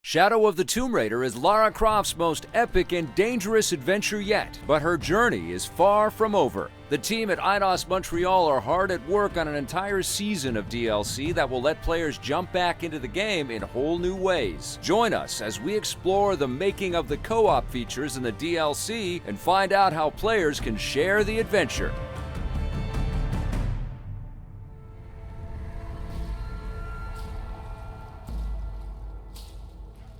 Shadow of the Tomb Raider is Lara Croft's most epic and dangerous adventure yet, but her journey is far from over. The team at Eidos Montreal are hard at work on an entire season of DLC that will let players jump back into the game in whole new ways. Join us as we explore the making of the co-op features in the DLC and find out how players can share the adventure.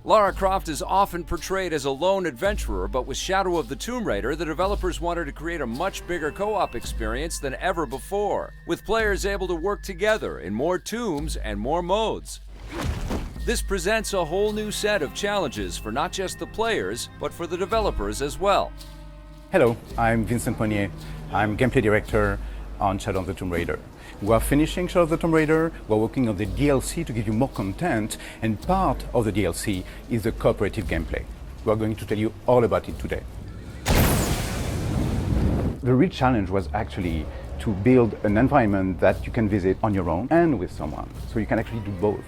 Lara Croft is often portrayed as a lone adventurer, but with Shadow of the Tomb Raider, the developers wanted to create a much bigger co-op experience than ever before, with players able to work together in more tombs and more modes. This presents a whole new set of challenges for not just the players, but for the developers as well. Hello, I'm Vincent Monnier. I'm gameplay director on Shadow of the Tomb Raider. We are finishing Shadow of the Tomb Raider, we're working on the DLC to give you more content, and part of the DLC is the cooperative gameplay. We are going to tell you all about it today. The real challenge was actually to build an environment that you can visit on your own and with someone, so you can actually do both.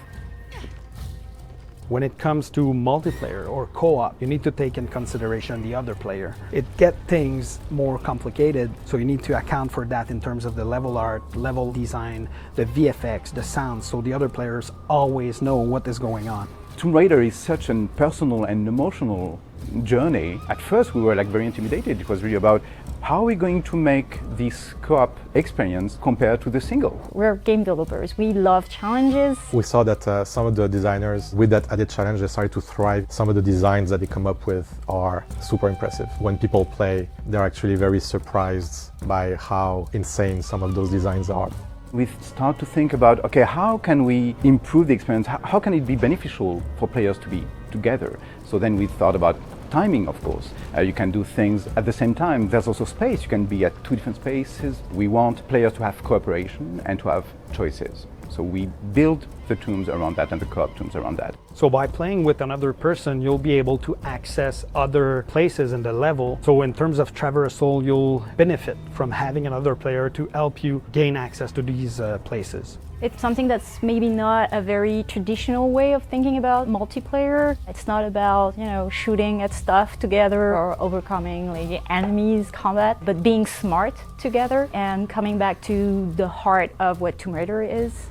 When it comes to multiplayer or co-op, you need to take in consideration the other player. It gets things more complicated, so you need to account for that in terms of the level art, level design, the VFX, the sound, so the other players always know what is going on. Tomb Raider is such a personal and emotional journey. At first we were very intimidated. It was really about how are we going to make this co-op experience compared to the single? We're game developers. We love challenges. We saw that some of the designers, with that added challenge, they started to thrive. Some of the designs that they come up with are super impressive. When people play, they're actually very surprised by how insane some of those designs are. We start to think about, okay, how can we improve the experience? How can it be beneficial for players to be together? So then we thought about timing, of course. You can do things at the same time. There's also space. You can be at two different spaces. We want players to have cooperation and to have choices. So we build the tombs around that and the co-op tombs around that. So by playing with another person, you'll be able to access other places in the level. So in terms of traversal, you'll benefit from having another player to help you gain access to these places. It's something that's maybe not a very traditional way of thinking about multiplayer. It's not about, shooting at stuff together or overcoming enemies combat, but being smart together and coming back to the heart of what Tomb Raider is.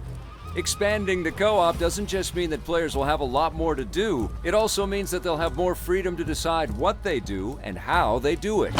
Expanding to co-op doesn't just mean that players will have a lot more to do. It also means that they'll have more freedom to decide what they do and how they do it.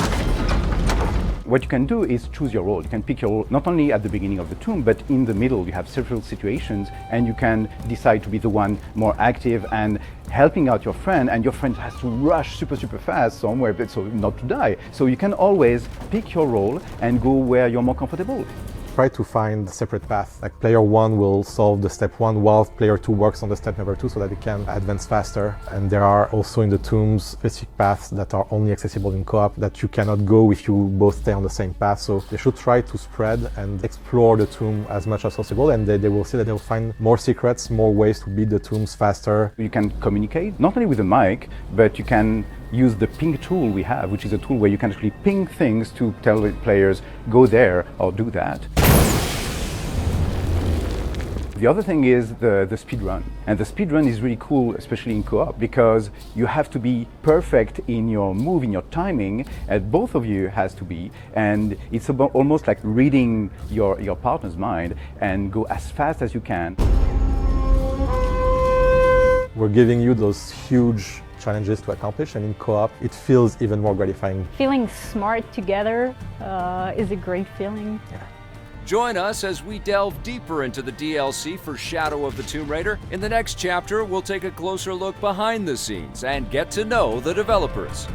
What you can do is choose your role. You can pick your role not only at the beginning of the tomb, but in the middle. You have several situations and you can decide to be the one more active and helping out your friend, and your friend has to rush super fast somewhere so not to die. So you can always pick your role and go where you're more comfortable. Try to find separate paths. Like player 1 will solve the step 1 while player 2 works on the step number 2 so that they can advance faster. And there are also in the tombs specific paths that are only accessible in co-op that you cannot go if you both stay on the same path. So they should try to spread and explore the tomb as much as possible, and they will see that they'll find more secrets, more ways to beat the tombs faster. You can communicate not only with the mic, but you can use the ping tool we have, which is a tool where you can actually ping things to tell the players, go there or do that. The other thing is the speed run. And the speed run is really cool, especially in co-op, because you have to be perfect in your move, in your timing, and both of you has to be. And it's about almost like reading your partner's mind and go as fast as you can. We're giving you those huge challenges to accomplish, and in co-op it feels even more gratifying. Feeling smart together is a great feeling. Yeah. Join us as we delve deeper into the DLC for Shadow of the Tomb Raider. In the next chapter, we'll take a closer look behind the scenes and get to know the developers.